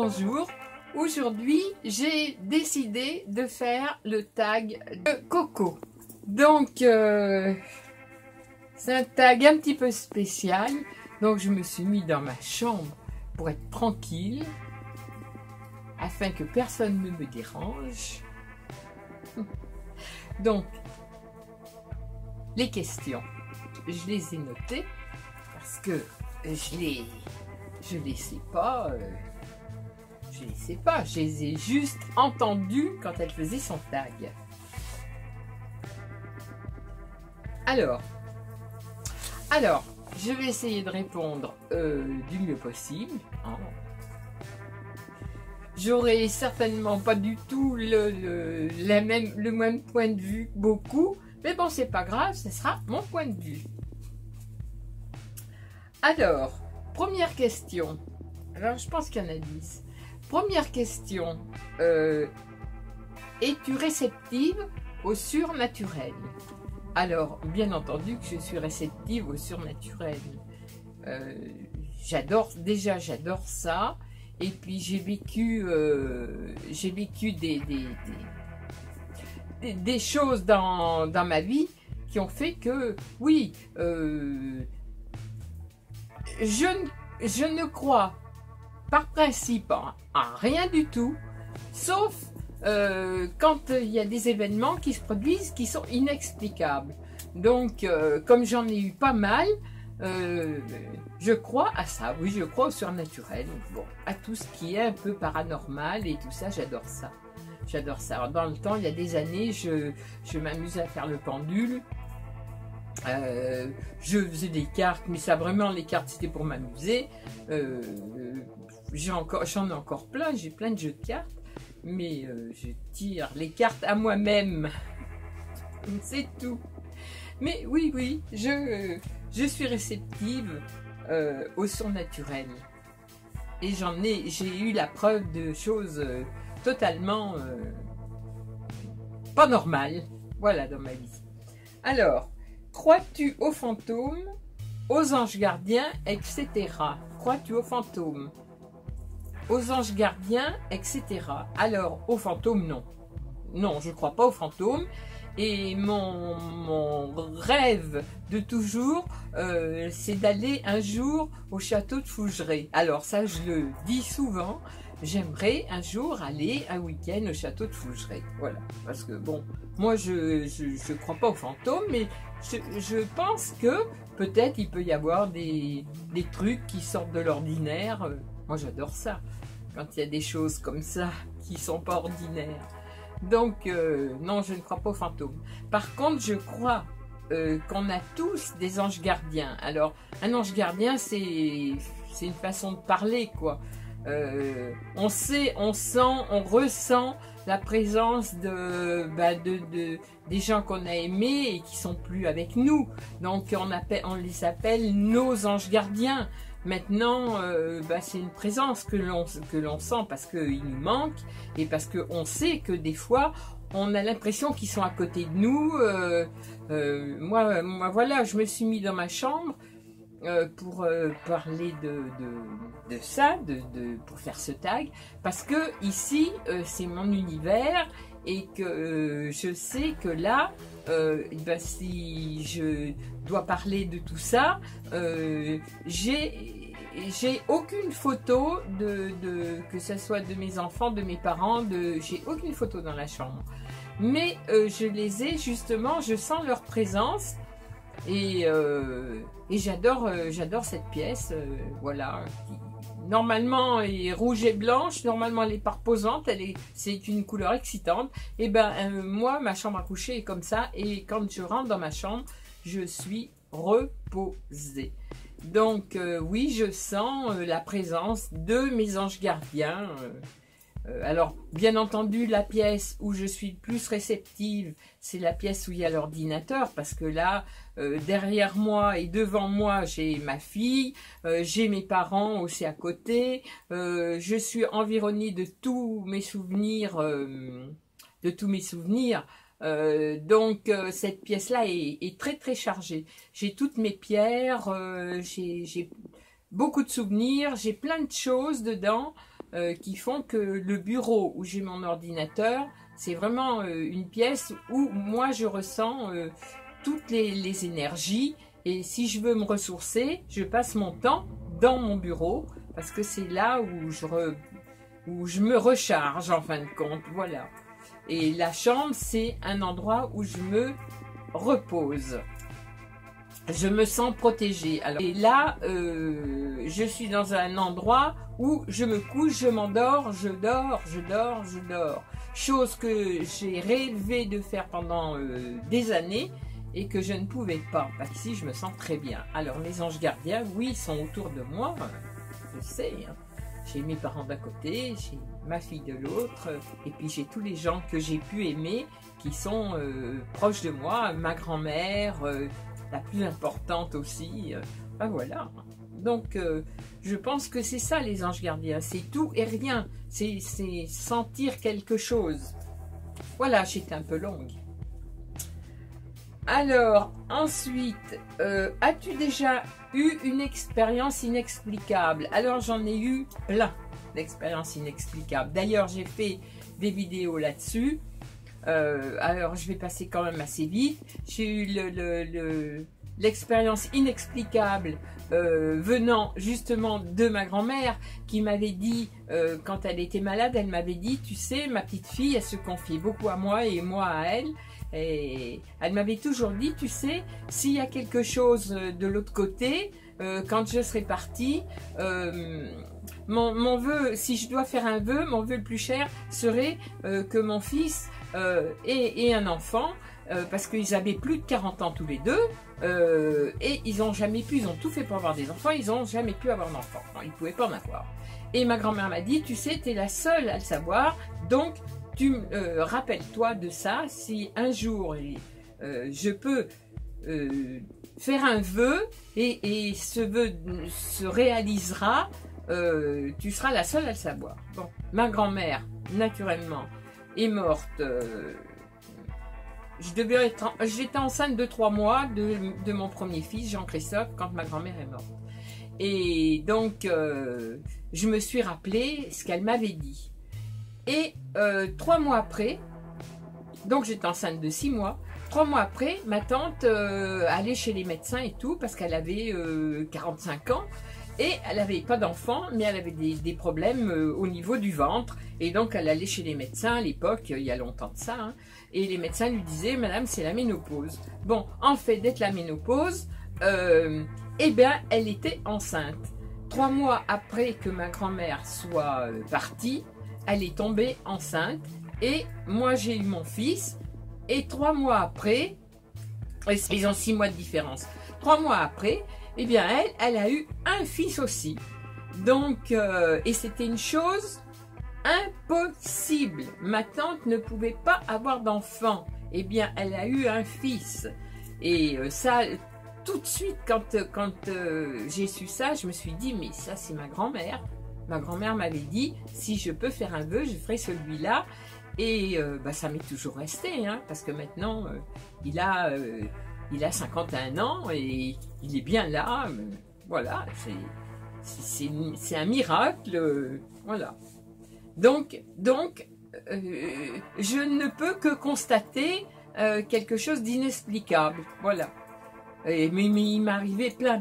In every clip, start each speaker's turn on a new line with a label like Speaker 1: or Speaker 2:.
Speaker 1: Bonjour, aujourd'hui j'ai décidé de faire le tag de Coco. Donc c'est un tag un petit peu spécial, donc je me suis mis dans ma chambre pour être tranquille, afin que personne ne me dérange. Donc, les questions, je les ai notées parce que je les sais pas, je les ai juste entendues quand elle faisait son tag. Alors, je vais essayer de répondre du mieux possible. Hein. J'aurai certainement pas du tout le même point de vue que beaucoup, mais bon, c'est pas grave, ce sera mon point de vue. Alors, première question. Alors, je pense qu'il y en a 10. Première question. Es-tu réceptive au surnaturel? Alors, bien entendu que je suis réceptive au surnaturel. J'adore ça. Et puis j'ai vécu des choses dans ma vie qui ont fait que, oui, je ne crois par principe à rien du tout, sauf quand il y a des événements qui se produisent qui sont inexplicables. Donc, comme j'en ai eu pas mal, je crois à ça, oui, je crois au surnaturel, bon, à tout ce qui est un peu paranormal et tout ça, j'adore ça. J'adore ça. Alors, dans le temps, il y a des années, je m'amusais à faire le pendule. Je faisais des cartes, mais ça vraiment, les cartes, c'était pour m'amuser. J'en ai encore plein, j'ai plein de jeux de cartes, mais je tire les cartes à moi-même. C'est tout. Mais oui, je suis réceptive au surnaturel. Et j'ai eu la preuve de choses totalement pas normales, voilà, dans ma vie. Alors, crois-tu aux fantômes, aux anges gardiens, etc. Crois-tu aux fantômes, aux anges gardiens, etc. Alors, aux fantômes, non. Non, je ne crois pas aux fantômes. Et mon rêve de toujours, c'est d'aller un jour au château de Fougeray. Alors ça, je le dis souvent, j'aimerais un jour aller un week-end au château de Fougeray. Voilà, parce que bon, moi je crois pas aux fantômes, mais je pense que peut-être il peut y avoir des trucs qui sortent de l'ordinaire. Moi j'adore ça, quand il y a des choses comme ça qui sont pas ordinaires. Donc, non, je ne crois pas aux fantômes. Par contre, je crois qu'on a tous des anges gardiens. Alors, un ange gardien, c'est une façon de parler, quoi. On sait, on sent, on ressent la présence des gens qu'on a aimés et qui sont plus avec nous. Donc, on les appelle nos anges gardiens. Maintenant, c'est une présence que l'on sent parce qu'il nous manque et parce qu'on sait que des fois, on a l'impression qu'ils sont à côté de nous. Moi, voilà, je me suis mis dans ma chambre pour parler de ça, pour faire ce tag, parce que ici, c'est mon univers et que je sais que là, si je dois parler de tout ça, j'ai aucune photo que ce soit de mes enfants, de mes parents, j'ai aucune photo dans la chambre. Mais je les ai justement, je sens leur présence et j'adore cette pièce, voilà. Normalement elle est rouge et blanche, normalement elle est pas reposante, c'est une couleur excitante. Et moi ma chambre à coucher est comme ça, et quand je rentre dans ma chambre, je suis reposée. Donc oui, je sens la présence de mes anges gardiens. Alors bien entendu, la pièce où je suis le plus réceptive, c'est la pièce où il y a l'ordinateur, parce que là, derrière moi et devant moi, j'ai ma fille, j'ai mes parents aussi à côté, je suis environnée de tous mes souvenirs, donc cette pièce-là est très très chargée. J'ai toutes mes pierres, j'ai beaucoup de souvenirs, j'ai plein de choses dedans. qui font que le bureau où j'ai mon ordinateur, c'est vraiment une pièce où moi je ressens toutes les énergies. Et si je veux me ressourcer, je passe mon temps dans mon bureau parce que c'est là où je me recharge en fin de compte. Voilà. Et la chambre, c'est un endroit où je me repose. Je me sens protégée. Alors, et là, je suis dans un endroit où je me couche, je m'endors, je dors. Chose que j'ai rêvé de faire pendant des années et que je ne pouvais pas. Parce qu'ici, je me sens très bien. Alors, mes anges gardiens, oui, ils sont autour de moi. Je sais, hein. J'ai mes parents d'un côté, j'ai ma fille de l'autre, et puis j'ai tous les gens que j'ai pu aimer qui sont proches de moi, ma grand-mère, la plus importante aussi. Ben voilà. Donc, je pense que c'est ça les anges gardiens, c'est tout et rien, c'est sentir quelque chose. Voilà, j'étais un peu longue. Alors, ensuite, as-tu déjà eu une expérience inexplicable? Alors, j'en ai eu plein d'expériences inexplicables. D'ailleurs, j'ai fait des vidéos là-dessus. Alors, je vais passer quand même assez vite. J'ai eu l'expérience inexplicable venant justement de ma grand-mère qui m'avait dit, quand elle était malade, elle m'avait dit, tu sais, ma petite fille, elle se confiait beaucoup à moi et moi à elle. Et elle m'avait toujours dit, tu sais, s'il y a quelque chose de l'autre côté, quand je serai partie, mon vœu, si je dois faire un vœu, mon vœu le plus cher serait que mon fils ait un enfant, parce qu'ils avaient plus de 40 ans tous les deux, et ils n'ont jamais pu, ils ont tout fait pour avoir des enfants, ils n'ont jamais pu avoir d'enfants, ils ne pouvaient pas en avoir. Et ma grand-mère m'a dit, tu sais, tu es la seule à le savoir, donc rappelle-toi de ça, si un jour je peux faire un vœu et ce vœu se réalisera, tu seras la seule à le savoir. Bon, ma grand-mère, naturellement, est morte. J'étais enceinte de 3 mois de mon premier fils, Jean-Christophe, quand ma grand-mère est morte. Et donc, je me suis rappelé ce qu'elle m'avait dit. Et 3 mois après, donc j'étais enceinte de 6 mois, 3 mois après, ma tante allait chez les médecins et tout, parce qu'elle avait 45 ans, et elle n'avait pas d'enfant, mais elle avait des problèmes au niveau du ventre, et donc elle allait chez les médecins à l'époque, il y a longtemps de ça, hein, et les médecins lui disaient, madame, c'est la ménopause. Bon, en fait, d'être la ménopause, eh bien, elle était enceinte. 3 mois après que ma grand-mère soit partie, elle est tombée enceinte et moi j'ai eu mon fils et 3 mois après, ils ont 6 mois de différence, 3 mois après, eh bien elle a eu un fils aussi. Donc, et c'était une chose impossible. Ma tante ne pouvait pas avoir d'enfant. Eh bien, elle a eu un fils. Et ça, tout de suite, quand j'ai su ça, je me suis dit, mais ça c'est ma grand-mère. Ma grand-mère m'avait dit, si je peux faire un vœu, je ferai celui-là. Et bah, ça m'est toujours resté, hein, parce que maintenant, il a 51 ans et il est bien là. Voilà, c'est un miracle. Voilà. Donc je ne peux que constater quelque chose d'inexplicable. Voilà. Mais il m'arrivait plein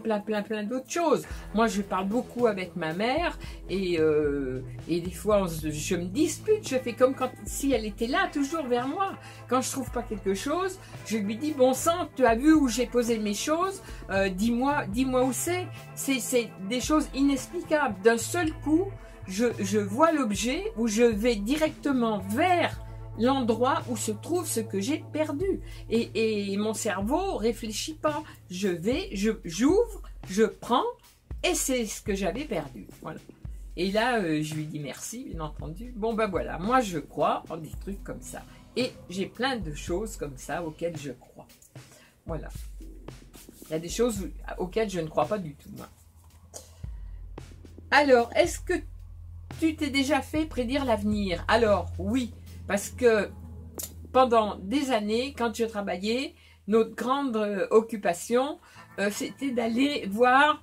Speaker 1: d'autres choses. Moi, je parle beaucoup avec ma mère et des fois, je me dispute. Je fais comme si elle était là, toujours vers moi. Quand je trouve pas quelque chose, je lui dis, bon sang, tu as vu où j'ai posé mes choses, dis-moi où c'est. C'est des choses inexplicables. D'un seul coup, je vois l'objet où je vais directement vers l'endroit où se trouve ce que j'ai perdu. Et mon cerveau réfléchit pas. J'ouvre, je prends, et c'est ce que j'avais perdu. Voilà. Et là, je lui dis merci, bien entendu. Bon, ben voilà, moi je crois en des trucs comme ça. Et j'ai plein de choses comme ça auxquelles je crois. Voilà. Il y a des choses auxquelles je ne crois pas du tout, moi. Alors, est-ce que tu t'es déjà fait prédire l'avenir? Alors, oui. Parce que pendant des années, quand je travaillais, notre grande occupation, c'était d'aller voir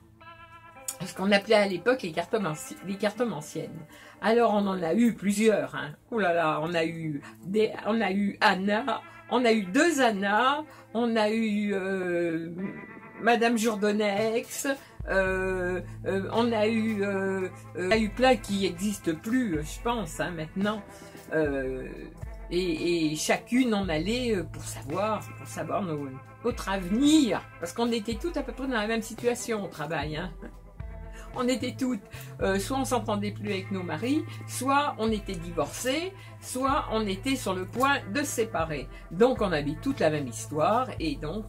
Speaker 1: ce qu'on appelait à l'époque les cartomanciennes. Alors on en a eu plusieurs. Hein. Oh là là, on a eu Anna, on a eu 2 Anna, on a eu Madame Jourdonex, on a eu plein qui n'existent plus, je pense, hein, maintenant. Et chacune en allait pour savoir notre avenir, parce qu'on était toutes à peu près dans la même situation au travail. Hein. On était toutes, soit on s'entendait plus avec nos maris, soit on était divorcés, soit on était sur le point de se séparer. Donc on avait toute la même histoire, et donc,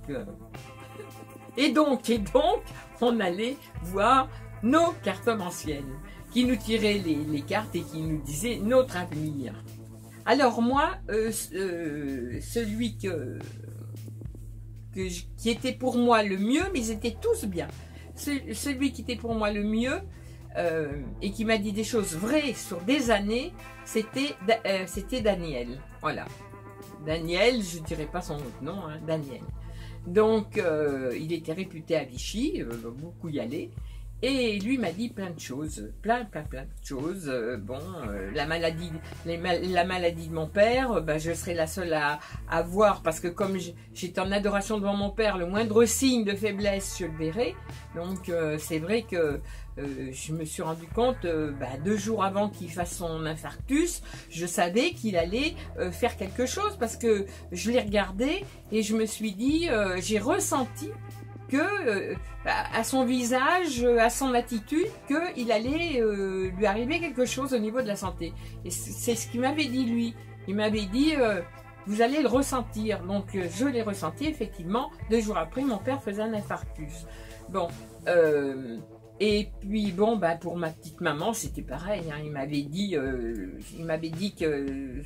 Speaker 1: on allait voir nos cartomanciennes, qui nous tiraient les cartes et qui nous disaient notre avenir. Alors moi, celui qui était pour moi le mieux, mais ils étaient tous bien. Celui qui était pour moi le mieux et qui m'a dit des choses vraies sur des années, c'était Daniel. Voilà. Daniel, je ne dirais pas son autre nom, hein, Daniel. Donc, il était réputé à Vichy, beaucoup y allaient. Et lui m'a dit plein de choses, plein de choses. La maladie de mon père, je serai la seule à voir, parce que comme j'étais en adoration devant mon père, le moindre signe de faiblesse, je le verrai. Donc c'est vrai que je me suis rendu compte, 2 jours avant qu'il fasse son infarctus, je savais qu'il allait faire quelque chose, parce que je l'ai regardé et je me suis dit, j'ai ressenti que à son visage, à son attitude, qu'il allait lui arriver quelque chose au niveau de la santé. Et c'est ce qu'il m'avait dit lui. Il m'avait dit, vous allez le ressentir. Donc je l'ai ressenti effectivement. 2 jours après, mon père faisait un infarctus. Bon, et puis bon, pour ma petite maman, c'était pareil. Hein. Il m'avait dit que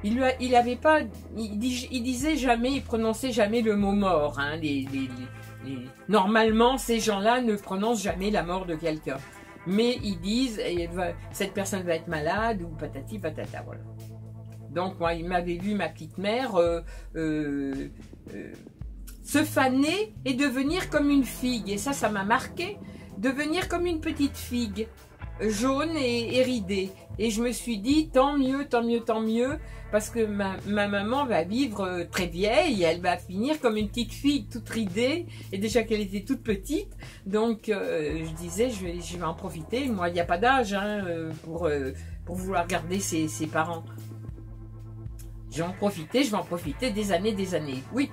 Speaker 1: il disait jamais, il prononçait jamais le mot mort. Hein. Normalement, ces gens-là ne prononcent jamais la mort de quelqu'un. Mais ils disent, cette personne va être malade, ou patati patata, voilà. Donc, moi, il m'avait vu, ma petite mère, se faner et devenir comme une figue. Et ça m'a marqué, devenir comme une petite figue, jaune et ridée. Et je me suis dit, tant mieux, tant mieux, tant mieux, parce que ma maman va vivre très vieille, elle va finir comme une petite fille toute ridée, et déjà qu'elle était toute petite, donc je disais, je vais en profiter. Moi, il n'y a pas d'âge hein, pour vouloir garder ses parents. Je vais en profiter des années, oui,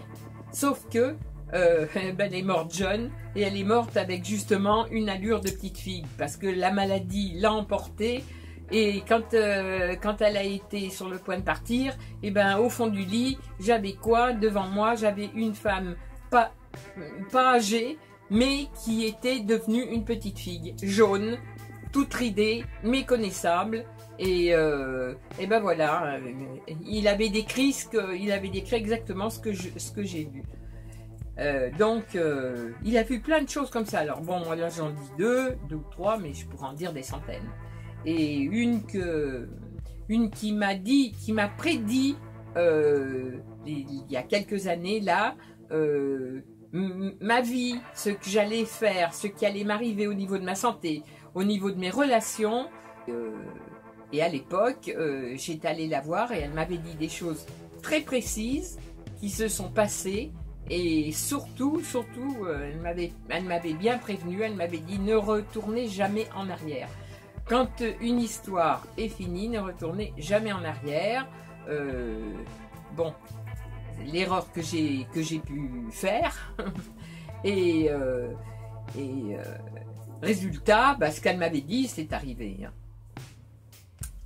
Speaker 1: sauf que elle est morte jeune, et elle est morte avec justement une allure de petite fille, parce que la maladie l'a emportée. Et quand elle a été sur le point de partir, au fond du lit, j'avais quoi devant moi? J'avais une femme pas âgée, mais qui était devenue une petite fille, jaune, toute ridée, méconnaissable. Et voilà, il avait décrit exactement ce que j'ai vu. Donc, il a vu plein de choses comme ça. Alors bon, moi là j'en dis deux ou trois, mais je pourrais en dire des centaines. Et une qui m'a prédit il y a quelques années là, ma vie, ce que j'allais faire, ce qui allait m'arriver au niveau de ma santé, au niveau de mes relations. Et à l'époque, j'étais allée la voir et elle m'avait dit des choses très précises qui se sont passées. Et surtout, elle m'avait bien prévenu, elle m'avait dit ne retournez jamais en arrière. Quand une histoire est finie, ne retournez jamais en arrière. Bon, l'erreur que j'ai pu faire. et résultat, ce qu'elle m'avait dit, c'est arrivé.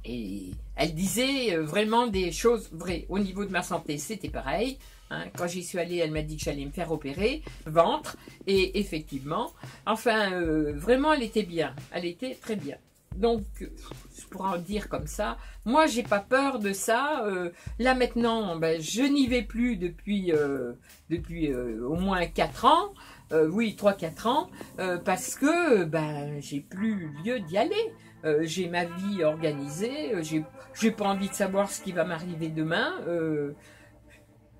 Speaker 1: Et elle disait vraiment des choses vraies. Au niveau de ma santé, c'était pareil. Hein, quand j'y suis allée, elle m'a dit que j'allais me faire opérer, ventre, et effectivement, enfin, vraiment, elle était bien, elle était très bien. Donc, je pourrais en dire comme ça. Moi, j'ai pas peur de ça. Là maintenant, je n'y vais plus depuis au moins 4 ans. Oui, 3-4 ans, parce que j'ai plus lieu d'y aller. J'ai ma vie organisée. J'ai pas envie de savoir ce qui va m'arriver demain.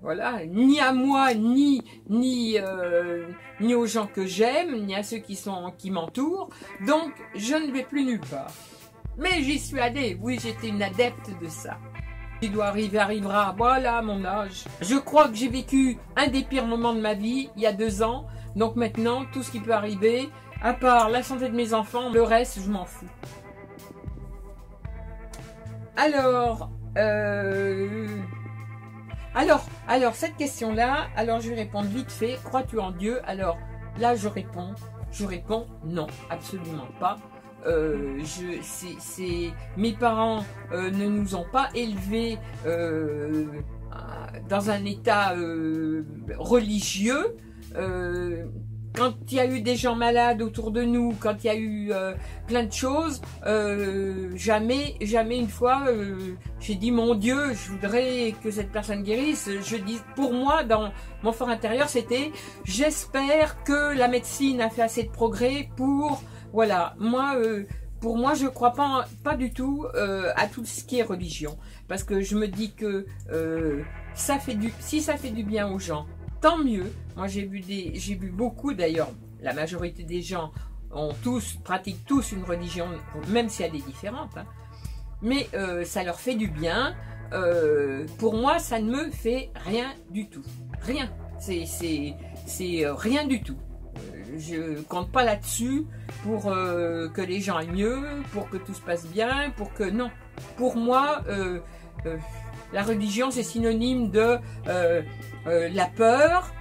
Speaker 1: Voilà, ni à moi, ni aux gens que j'aime, ni à ceux qui m'entourent. Donc, je ne vais plus nulle part. Mais j'y suis allée, oui, j'étais une adepte de ça. Ce qui doit arriver, arrivera, voilà, à mon âge. Je crois que j'ai vécu un des pires moments de ma vie, il y a 2 ans. Donc maintenant, tout ce qui peut arriver, à part la santé de mes enfants, le reste, je m'en fous. Alors, cette question-là, alors je vais répondre vite fait. Crois-tu en Dieu? Alors là, je réponds non, absolument pas. Mes parents ne nous ont pas élevés dans un état religieux. Quand il y a eu des gens malades autour de nous, quand il y a eu plein de choses, jamais une fois j'ai dit mon Dieu, je voudrais que cette personne guérisse. Je dis, pour moi, dans mon fort intérieur, c'était j'espère que la médecine a fait assez de progrès pour, voilà, pour moi, je crois pas du tout à tout ce qui est religion, parce que je me dis que si ça fait du bien aux gens, tant mieux. Moi, j'ai vu beaucoup, d'ailleurs, la majorité des gens pratiquent tous une religion, même si elle est différente, hein. Mais ça leur fait du bien. Pour moi, ça ne me fait rien du tout. Rien. C'est rien du tout. Je compte pas là-dessus pour que les gens aillent mieux, pour que tout se passe bien, non. Pour moi, la religion, c'est synonyme de la peur,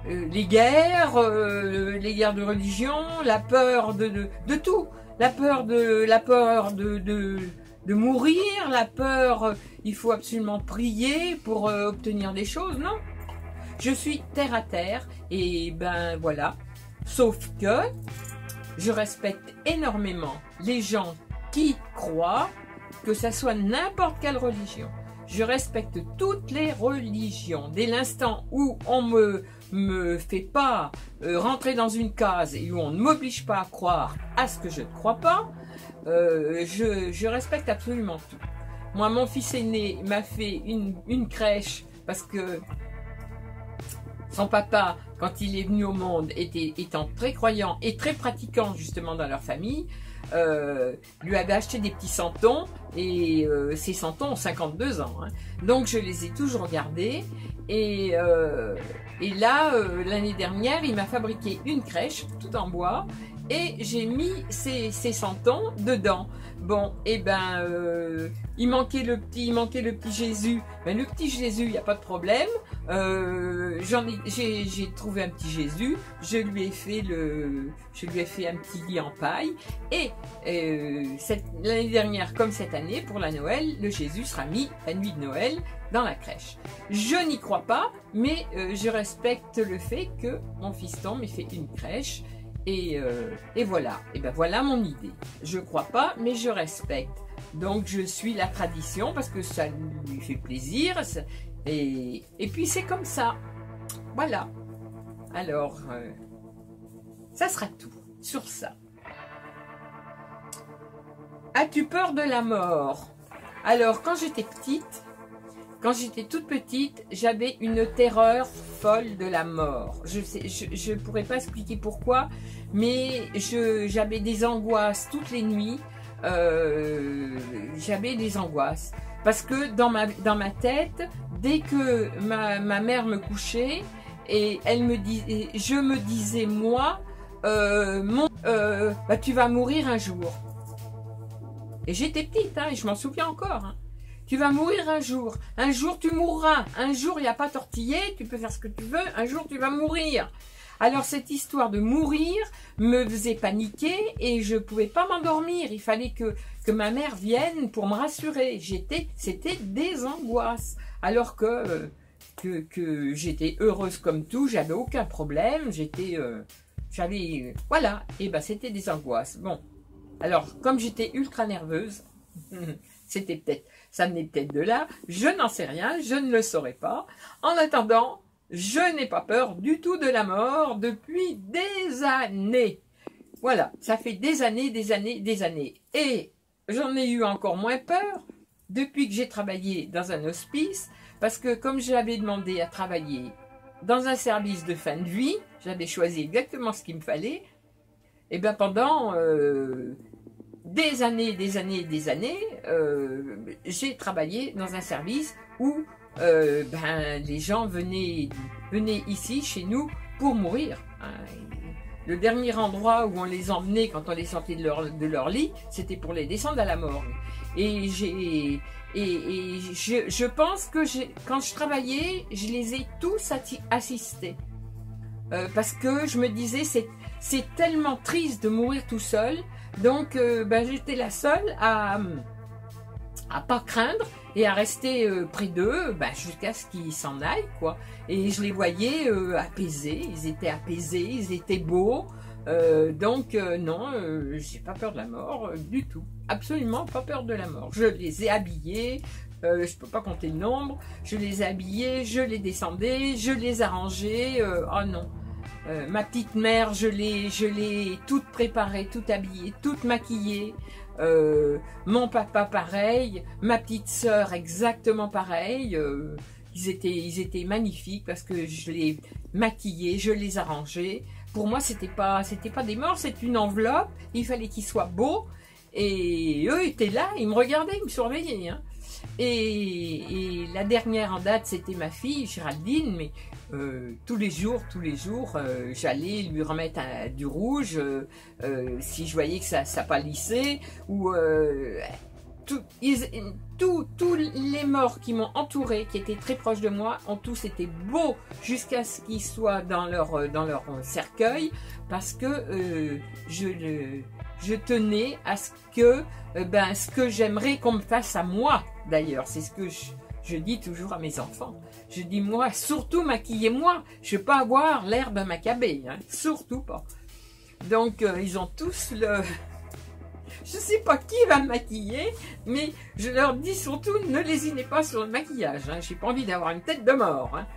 Speaker 1: les guerres de religion, la peur de tout, la peur de mourir, la peur, il faut absolument prier pour obtenir des choses, non. Je suis terre à terre et ben voilà, sauf que je respecte énormément les gens qui croient, que ça soit n'importe quelle religion. Je respecte toutes les religions. Dès l'instant où on me fait pas rentrer dans une case et où on ne m'oblige pas à croire à ce que je ne crois pas, je respecte absolument tout. Moi, mon fils aîné m'a fait une crèche parce que son papa, quand il est venu au monde, étant très croyant et très pratiquant justement dans leur famille, lui avait acheté des petits santons et ces santons ont 52 ans, hein. Donc je les ai toujours gardés et là l'année dernière il m'a fabriqué une crèche tout en bois et j'ai mis ces santons dedans. Bon, et ben il manquait le petit Jésus. Ben le petit Jésus, il n'y a pas de problème. J'ai trouvé un petit Jésus. Je lui ai fait un petit lit en paille. Et l'année dernière, comme cette année, pour la Noël, le Jésus sera mis la nuit de Noël dans la crèche. Je n'y crois pas, mais je respecte le fait que mon fiston m'ait fait une crèche. Et voilà, et ben voilà mon idée. Je crois pas, mais je respecte. Donc je suis la tradition parce que ça lui fait plaisir. Et puis c'est comme ça. Voilà. Alors, ça sera tout sur ça. As-tu peur de la mort? Alors, quand j'étais toute petite, j'avais une terreur folle de la mort. Je pourrais pas expliquer pourquoi, mais j'avais des angoisses toutes les nuits. J'avais des angoisses parce que dans ma tête, dès que ma mère me couchait et je me disais moi, bah, tu vas mourir un jour. Et j'étais petite, hein, et je m'en souviens encore, hein. Tu vas mourir un jour tu mourras, un jour il n'y a pas tortillé, tu peux faire ce que tu veux, un jour tu vas mourir. Alors cette histoire de mourir me faisait paniquer et je ne pouvais pas m'endormir, il fallait que ma mère vienne pour me rassurer. C'était des angoisses, alors que j'étais heureuse comme tout, j'avais aucun problème, voilà, et ben c'était des angoisses. Bon, alors comme j'étais ultra nerveuse, ça venait peut-être de là, je n'en sais rien, je ne le saurais pas. En attendant, je n'ai pas peur du tout de la mort depuis des années. Voilà, ça fait des années. Et j'en ai eu encore moins peur depuis que j'ai travaillé dans un hospice, parce que comme j'avais demandé à travailler dans un service de fin de vie, j'avais choisi exactement ce qu'il me fallait, et bien pendant des années, j'ai travaillé dans un service où les gens venaient ici, chez nous, pour mourir. Hein. Le dernier endroit où on les emmenait quand on les sortait de leur lit, c'était pour les descendre à la morgue. Et je pense que quand je travaillais, je les ai tous assistés. Parce que je me disais, c'est tellement triste de mourir tout seul. Donc, j'étais la seule à pas craindre et à rester près d'eux jusqu'à ce qu'ils s'en aillent, quoi. Et je les voyais apaisés, ils étaient beaux. Non, j'ai pas peur de la mort du tout. Absolument pas peur de la mort. Je les ai habillés, je peux pas compter le nombre. Je les ai habillés, je les descendais, je les arrangeais. Oh non. Ma petite mère, je l'ai toute préparée, toute habillée, toute maquillée. Mon papa pareil, ma petite sœur exactement pareil. Ils étaient magnifiques parce que je les maquillais, je les arrangeais. Pour moi, c'était pas des morts, c'est une enveloppe. Il fallait qu'ils soient beaux. Et eux étaient là, ils me regardaient, ils me surveillaient. Hein. Et la dernière en date, c'était ma fille, Géraldine, mais tous les jours, j'allais lui remettre du rouge si je voyais que ça pâlissait, ou tous les morts qui m'ont entouré, qui étaient très proches de moi, ont tous été beaux jusqu'à ce qu'ils soient dans leur cercueil, parce que je tenais à ce que j'aimerais qu'on me fasse à moi, d'ailleurs. C'est ce que je dis toujours à mes enfants. Je dis, moi, surtout maquillez-moi. Je ne veux pas avoir l'air d'un macabé, hein, surtout pas. Donc, ils ont tous le... Je ne sais pas qui va me maquiller, mais je leur dis surtout, ne lésinez pas sur le maquillage. Hein. Je n'ai pas envie d'avoir une tête de mort. Hein.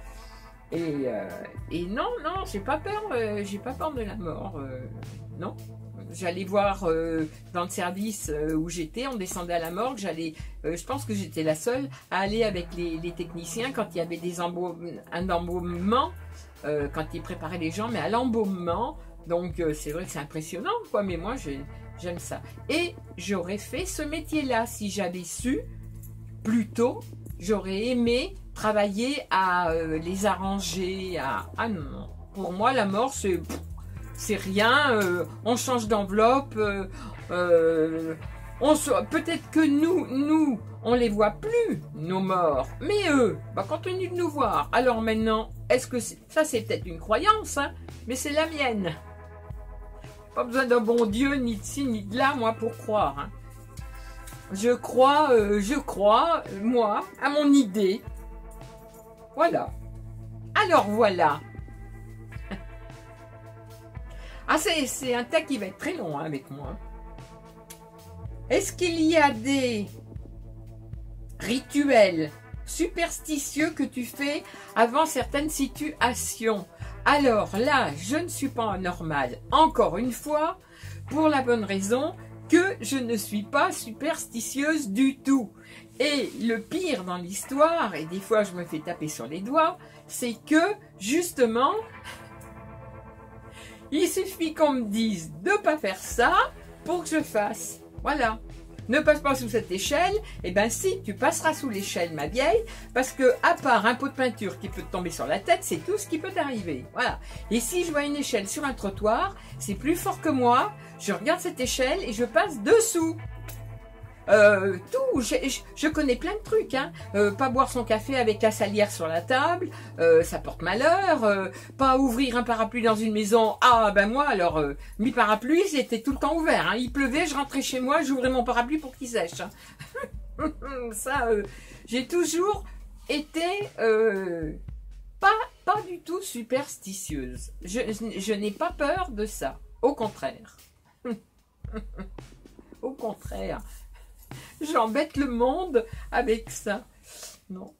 Speaker 1: Et non, j'ai pas peur de la mort. Non. J'allais voir dans le service où j'étais, on descendait à la morgue, je pense que j'étais la seule à aller avec les techniciens quand il y avait un embaumement, quand ils préparaient les gens, mais à l'embaumement. Donc c'est vrai que c'est impressionnant, quoi, mais moi j'aime ça. Et j'aurais fait ce métier-là si j'avais su plus tôt, j'aurais aimé travailler à les arranger, Ah non, pour moi la mort c'est rien, on change d'enveloppe, peut-être que nous, on les voit plus, nos morts, mais eux, continuent de nous voir. Alors maintenant, est-ce que ça c'est peut-être une croyance, hein, mais c'est la mienne. Pas besoin d'un bon Dieu, ni de ci, ni de là, moi, pour croire. Hein. Je crois, moi, à mon idée. Voilà. Alors voilà. Ah, c'est un tas qui va être très long hein, avec moi. Est-ce qu'il y a des rituels superstitieux que tu fais avant certaines situations? Alors là, je ne suis pas normale, encore une fois, pour la bonne raison que je ne suis pas superstitieuse du tout. Et le pire dans l'histoire, et des fois je me fais taper sur les doigts, c'est que justement... Il suffit qu'on me dise de ne pas faire ça pour que je fasse. Voilà. Ne passe pas sous cette échelle. Eh bien si, tu passeras sous l'échelle, ma vieille, parce que à part un pot de peinture qui peut te tomber sur la tête, c'est tout ce qui peut t'arriver. Voilà. Et si je vois une échelle sur un trottoir, c'est plus fort que moi. Je regarde cette échelle et je passe dessous. Je connais plein de trucs, hein. Pas boire son café avec la salière sur la table, ça porte malheur. Pas ouvrir un parapluie dans une maison. Ah ben moi alors, mes parapluies c'était tout le temps ouvert. Hein. Il pleuvait, je rentrais chez moi, j'ouvrais mon parapluie pour qu'il sèche. Hein. Ça, j'ai toujours été pas du tout superstitieuse. Je n'ai pas peur de ça. Au contraire. Au contraire. J'embête le monde avec ça. Non,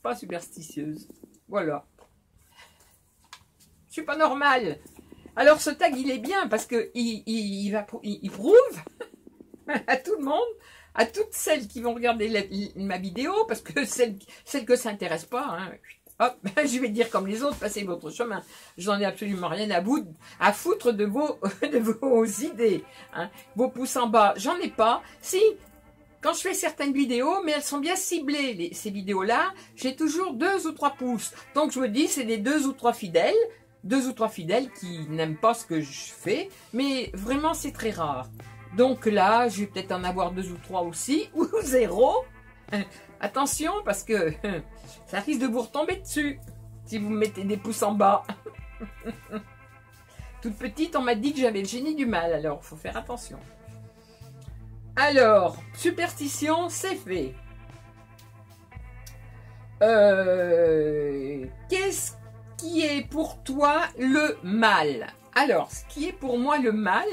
Speaker 1: pas superstitieuse. Voilà. Je suis pas normale. Alors ce tag, il est bien parce que il prouve à tout le monde, à toutes celles qui vont regarder ma vidéo, parce que celles que ça n'intéresse pas, hein, hop, je vais dire comme les autres, passez votre chemin. J'en ai absolument rien à foutre de vos idées. Hein. Vos pouces en bas, j'en ai pas. Si, quand je fais certaines vidéos, mais elles sont bien ciblées, ces vidéos-là, j'ai toujours 2 ou 3 pouces. Donc je me dis, c'est des 2 ou 3 fidèles. 2 ou 3 fidèles qui n'aiment pas ce que je fais, mais vraiment c'est très rare. Donc là, je vais peut-être en avoir 2 ou 3 aussi, ou 0. Attention, parce que ça risque de vous retomber dessus, si vous mettez des pouces en bas. Toute petite, on m'a dit que j'avais le génie du mal, alors il faut faire attention. Alors, superstition, c'est fait. Qu'est-ce qui est pour toi le mal? Alors, ce qui est pour moi le mal,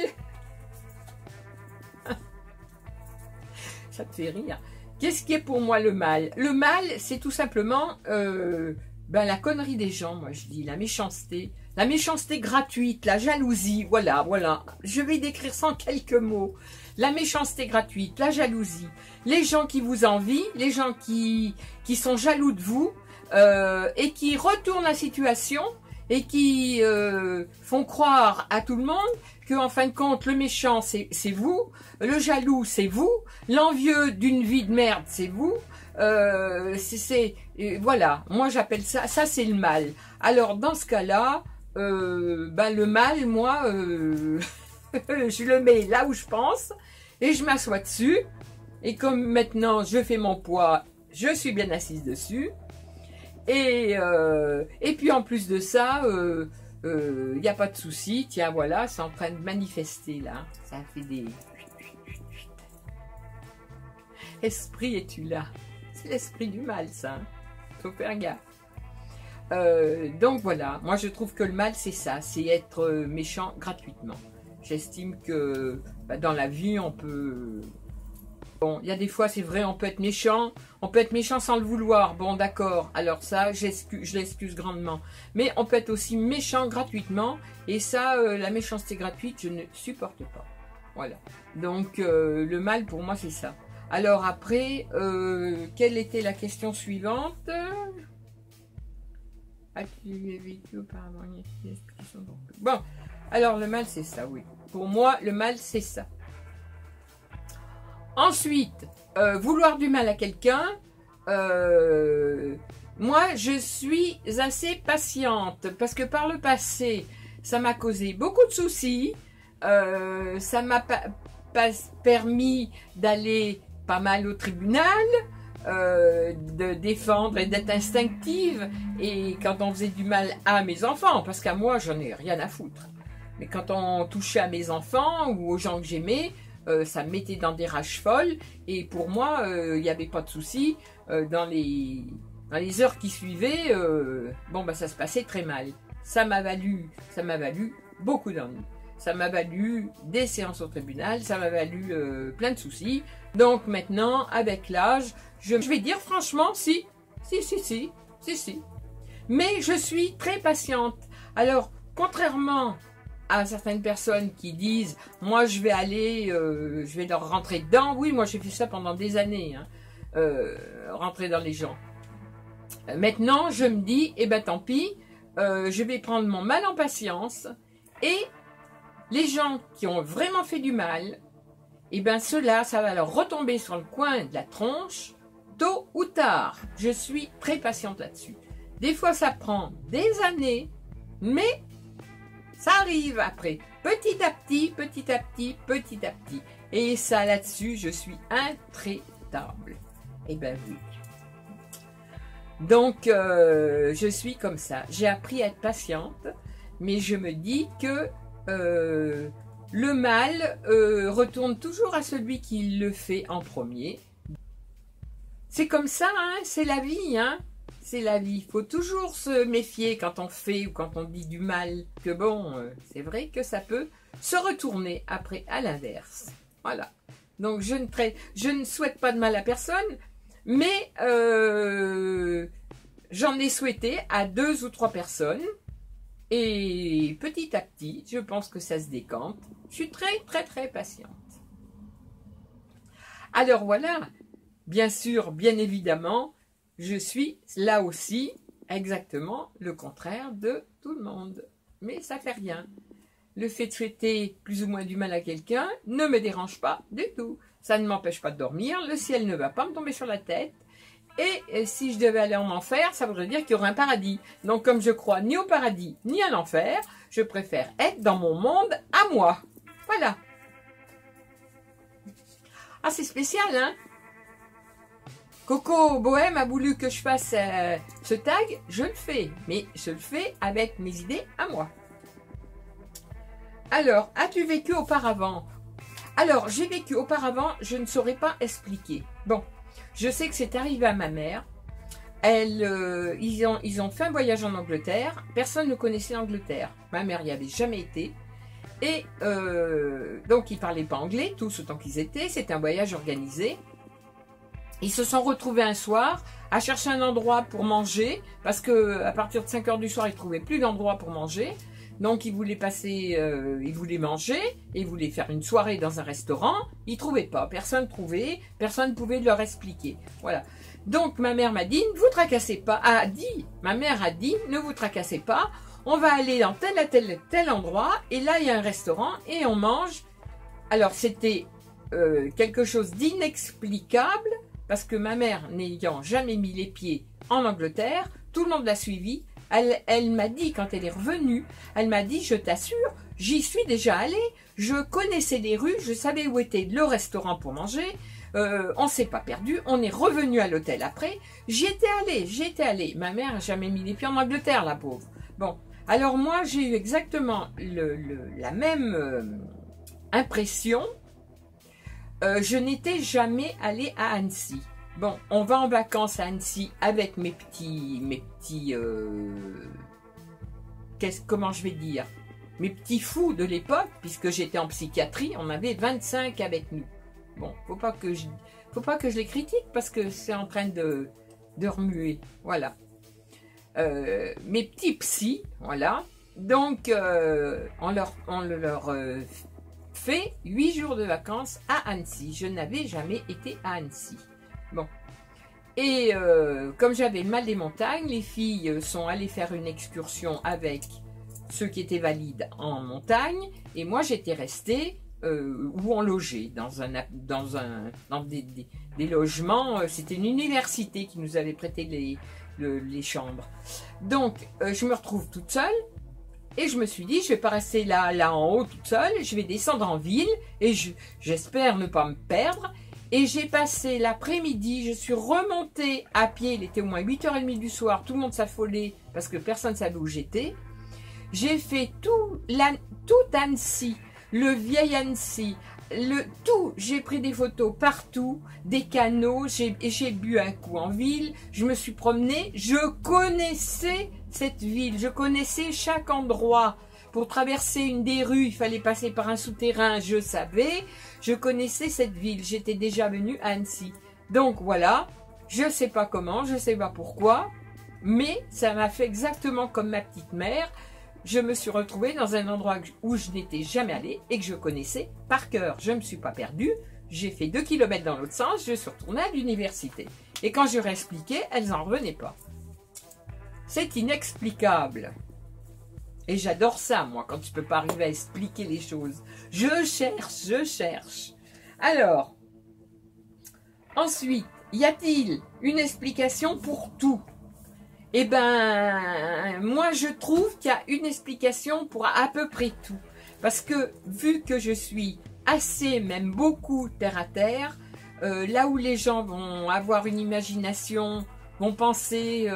Speaker 1: ça te fait rire. Qu'est-ce qui est pour moi le mal? Le mal, c'est tout simplement la connerie des gens, moi je dis, la méchanceté gratuite, la jalousie, voilà. Je vais décrire ça en quelques mots. La méchanceté gratuite, la jalousie, les gens qui vous envient, les gens qui sont jaloux de vous, et qui retournent la situation et qui font croire à tout le monde que en fin de compte le méchant c'est vous, le jaloux c'est vous, l'envieux d'une vie de merde c'est vous, voilà, moi j'appelle ça c'est le mal. Alors dans ce cas-là, le mal, moi je le mets là où je pense et je m'assois dessus, et comme maintenant je fais mon poids, je suis bien assise dessus. Et puis en plus de ça, n'y a pas de souci. Tiens, voilà, c'est en train de manifester là. Ça fait des... Esprit, es-tu là? C'est l'esprit du mal, ça. Hein. Faut faire gaffe. Donc voilà, moi je trouve que le mal c'est ça, c'est être méchant gratuitement. J'estime que dans la vie on peut... Bon, il y a des fois, c'est vrai, on peut être méchant sans le vouloir, bon d'accord, alors ça, je l'excuse grandement. Mais on peut être aussi méchant gratuitement, et ça, la méchanceté gratuite, je ne supporte pas. Voilà, donc le mal pour moi, c'est ça. Alors après, quelle était la question suivante? As-tu vécu auparavant une explication? Bon, alors le mal, c'est ça, oui. Pour moi, le mal, c'est ça. Ensuite, vouloir du mal à quelqu'un, moi je suis assez patiente parce que par le passé, ça m'a causé beaucoup de soucis, ça m'a pas permis d'aller pas mal au tribunal, de défendre et d'être instinctive, et quand on faisait du mal à mes enfants, parce qu'à moi j'en ai rien à foutre, mais quand on touchait à mes enfants ou aux gens que j'aimais, ça me mettait dans des rages folles, et pour moi il n'y avait pas de souci. Dans les heures qui suivaient, ça se passait très mal. Ça m'a valu beaucoup d'ennuis, ça m'a valu des séances au tribunal, ça m'a valu plein de soucis. Donc maintenant, avec l'âge, je vais dire franchement, si, mais je suis très patiente. Alors contrairement à certaines personnes qui disent « Moi, je vais aller, je vais leur rentrer dedans. » Oui, moi, j'ai fait ça pendant des années, hein, rentrer dans les gens. Maintenant, je me dis « Eh ben, tant pis, je vais prendre mon mal en patience. » Et les gens qui ont vraiment fait du mal, eh ben, ceux-là, ça va leur retomber sur le coin de la tronche, tôt ou tard. Je suis très patiente là-dessus. Des fois, ça prend des années, mais... ça arrive après, petit à petit. Et ça, là-dessus, je suis intraitable. Eh ben oui. Donc, je suis comme ça. J'ai appris à être patiente, mais je me dis que le mal retourne toujours à celui qui le fait en premier. C'est comme ça, hein, c'est la vie, hein. C'est la vie, il faut toujours se méfier quand on fait ou quand on dit du mal, que bon, c'est vrai que ça peut se retourner après à l'inverse. Voilà, donc je ne souhaite pas de mal à personne, mais j'en ai souhaité à 2 ou 3 personnes, et petit à petit, je pense que ça se décante. Je suis très patiente. Alors voilà, bien sûr, bien évidemment, je suis là aussi exactement le contraire de tout le monde. Mais ça fait rien. Le fait de souhaiter plus ou moins du mal à quelqu'un ne me dérange pas du tout. Ça ne m'empêche pas de dormir, le ciel ne va pas me tomber sur la tête. Et si je devais aller en enfer, ça voudrait dire qu'il y aurait un paradis. Donc comme je crois ni au paradis ni à l'enfer, je préfère être dans mon monde à moi. Voilà. Ah, c'est spécial, hein? Coco Bohème a voulu que je fasse ce tag, je le fais. Mais je le fais avec mes idées à moi. Alors, as-tu vécu auparavant? Alors, j'ai vécu auparavant, je ne saurais pas expliquer. Bon, je sais que c'est arrivé à ma mère. Ils ont fait un voyage en Angleterre. Personne ne connaissait l'Angleterre. Ma mère n'y avait jamais été. Et donc, ils ne parlaient pas anglais, tous autant qu'ils étaient. C'était un voyage organisé. Ils se sont retrouvés un soir à chercher un endroit pour manger. Parce qu'à partir de 5 heures du soir, ils ne trouvaient plus d'endroit pour manger. Donc, ils voulaient ils voulaient manger, et ils voulaient faire une soirée dans un restaurant. Ils ne trouvaient pas, personne ne trouvait, personne ne pouvait leur expliquer. Voilà. Donc, ma mère m'a dit, ne vous tracassez pas, ma mère a dit, ne vous tracassez pas, on va aller dans tel endroit, et là, il y a un restaurant, et on mange. Alors, c'était quelque chose d'inexplicable, parce que ma mère, n'ayant jamais mis les pieds en Angleterre, tout le monde l'a suivie. Elle m'a dit, quand elle est revenue, elle m'a dit, je t'assure, j'y suis déjà allée, je connaissais les rues, je savais où était le restaurant pour manger, on ne s'est pas perdu, on est revenu à l'hôtel après, j'y étais allée. Ma mère n'a jamais mis les pieds en Angleterre, la pauvre. Bon, alors moi, j'ai eu exactement la même impression. Je n'étais jamais allée à Annecy. Bon, on va en vacances à Annecy avec comment je vais dire, mes petits fous de l'époque, puisque j'étais en psychiatrie, on avait 25 avec nous. Bon, faut pas que je les critique parce que c'est en train de remuer, voilà. Mes petits psys, voilà. Donc, on leur fait 8 jours de vacances à Annecy. Je n'avais jamais été à Annecy. Bon. Et comme j'avais mal des montagnes, les filles sont allées faire une excursion avec ceux qui étaient valides en montagne. Et moi, j'étais restée où on logeait, dans des logements. C'était une université qui nous avait prêté les chambres. Donc, je me retrouve toute seule. Et je me suis dit, je ne vais pas rester là en haut toute seule. Je vais descendre en ville. Et j'espère ne pas me perdre. Et j'ai passé l'après-midi, je suis remontée à pied, il était au moins 8h30 du soir, tout le monde s'affolait parce que personne ne savait où j'étais. J'ai fait tout Annecy, le vieil Annecy, tout. J'ai pris des photos partout, des canaux, j'ai bu un coup en ville, je me suis promenée, je connaissais cette ville, je connaissais chaque endroit. Pour traverser une des rues, il fallait passer par un souterrain, je savais. Je connaissais cette ville, j'étais déjà venue à Annecy. Donc voilà, je ne sais pas comment, je ne sais pas pourquoi, mais ça m'a fait exactement comme ma petite mère. Je me suis retrouvée dans un endroit où je n'étais jamais allée et que je connaissais par cœur. Je ne me suis pas perdue, j'ai fait 2 km dans l'autre sens, je suis retournée à l'université. Et quand je leur expliquais, elles n'en revenaient pas. C'est inexplicable. Et j'adore ça, moi, quand tu ne peux pas arriver à expliquer les choses. Je cherche. Alors, ensuite, y a-t-il une explication pour tout? Eh ben, moi, je trouve qu'il y a une explication pour à peu près tout. Parce que, vu que je suis assez, même beaucoup, terre à terre, là où les gens vont avoir une imagination, vont penser...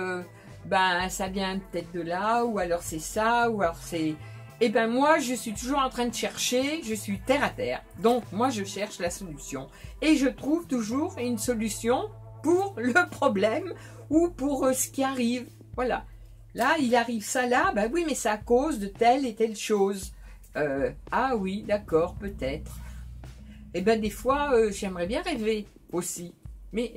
Speaker 1: ben ça vient peut-être de là, ou alors c'est ça, ou alors c'est... Et ben moi, je suis toujours en train de chercher, je suis terre à terre. Donc, moi, je cherche la solution. Et je trouve toujours une solution pour le problème ou pour ce qui arrive. Voilà. Là, il arrive ça là, ben oui, mais c'est à cause de telle et telle chose. Ah oui, d'accord, peut-être. Et ben des fois, j'aimerais bien rêver aussi. Mais...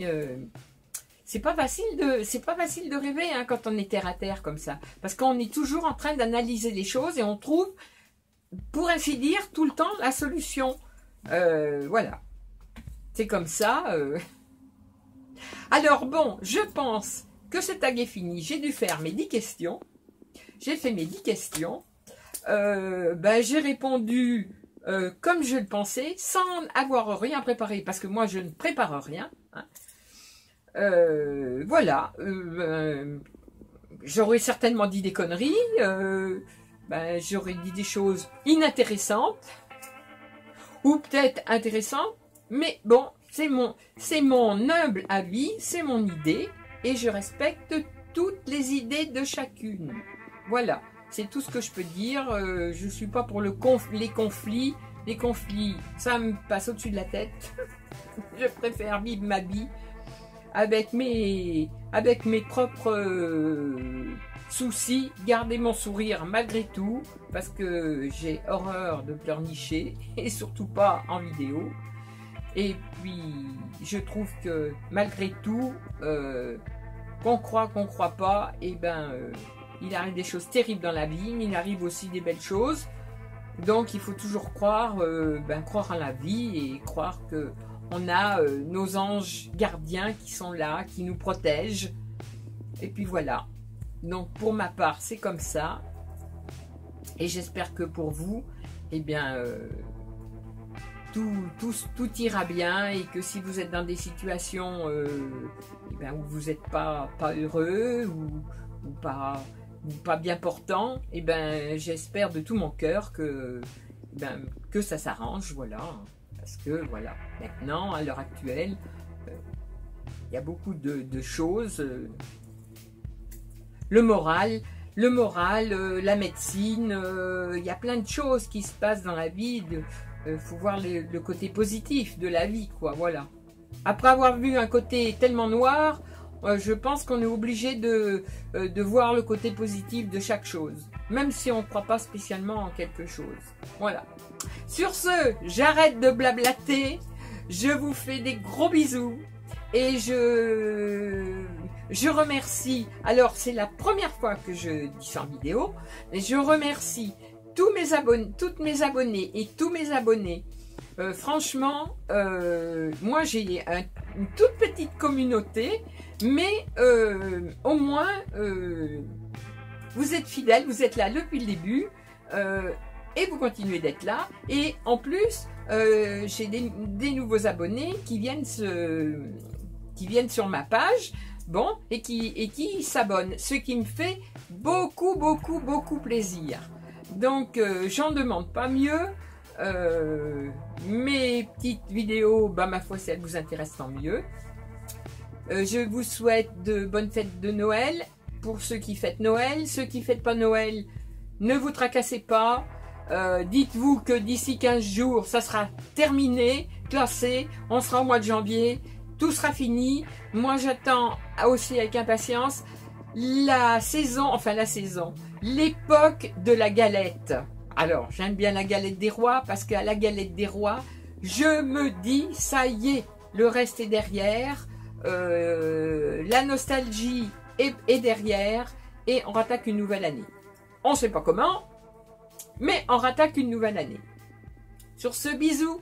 Speaker 1: c'est pas facile de rêver hein, quand on est terre à terre comme ça. Parce qu'on est toujours en train d'analyser les choses et on trouve, pour ainsi dire, tout le temps la solution. Voilà. C'est comme ça. Alors bon, je pense que ce tag est fini. J'ai dû faire mes 10 questions. J'ai fait mes 10 questions. J'ai répondu comme je le pensais, sans avoir rien préparé, parce que moi je ne prépare rien. Hein. Voilà. J'aurais certainement dit des conneries. J'aurais dit des choses inintéressantes. Ou peut-être intéressantes. Mais bon, c'est mon humble avis, c'est mon idée. Et je respecte toutes les idées de chacune. Voilà. C'est tout ce que je peux dire. Je ne suis pas pour les conflits. Les conflits, ça me passe au-dessus de la tête. Je préfère vivre ma vie avec mes propres soucis. Garder mon sourire malgré tout. Parce que j'ai horreur de pleurnicher. Et surtout pas en vidéo. Et puis, je trouve que malgré tout, qu'on croit pas, il arrive des choses terribles dans la vie, mais il arrive aussi des belles choses. Donc il faut toujours croire en la vie et croire que on a nos anges gardiens qui sont là, qui nous protègent. Et puis voilà. Donc pour ma part, c'est comme ça. Et j'espère que pour vous, tout ira bien, et que si vous êtes dans des situations où vous n'êtes pas heureux ou pas bien portant, j'espère de tout mon cœur que ça s'arrange, voilà. Parce que voilà, maintenant, à l'heure actuelle, il y a beaucoup de choses. Le moral, la médecine, il y a plein de choses qui se passent dans la vie. Faut voir le côté positif de la vie, quoi, voilà. Après avoir vu un côté tellement noir, je pense qu'on est obligé de voir le côté positif de chaque chose, même si on ne croit pas spécialement en quelque chose. Voilà. Sur ce, j'arrête de blablater, je vous fais des gros bisous, et je remercie, alors c'est la première fois que je dis ça en vidéo, et je remercie toutes mes abonnés et tous mes abonnés. Franchement, moi j'ai une toute petite communauté, mais au moins vous êtes fidèles, vous êtes là depuis le début, et vous continuez d'être là. Et en plus, j'ai des nouveaux abonnés qui viennent sur ma page, bon, et qui s'abonnent, ce qui me fait beaucoup plaisir. Donc, j'en demande pas mieux. Mes petites vidéos, ma foi, si elles vous intéressent, tant mieux. Je vous souhaite de bonnes fêtes de Noël. Pour ceux qui fêtent Noël, ceux qui ne fêtent pas Noël, ne vous tracassez pas. Dites-vous que d'ici 15 jours, ça sera terminé, classé. On sera au mois de janvier. Tout sera fini. Moi, j'attends aussi avec impatience l'époque de la galette. Alors, j'aime bien la galette des rois, parce qu'à la galette des rois, je me dis, ça y est, le reste est derrière, la nostalgie est derrière, et on rattaque une nouvelle année. On ne sait pas comment, mais on rattaque une nouvelle année. Sur ce, bisous.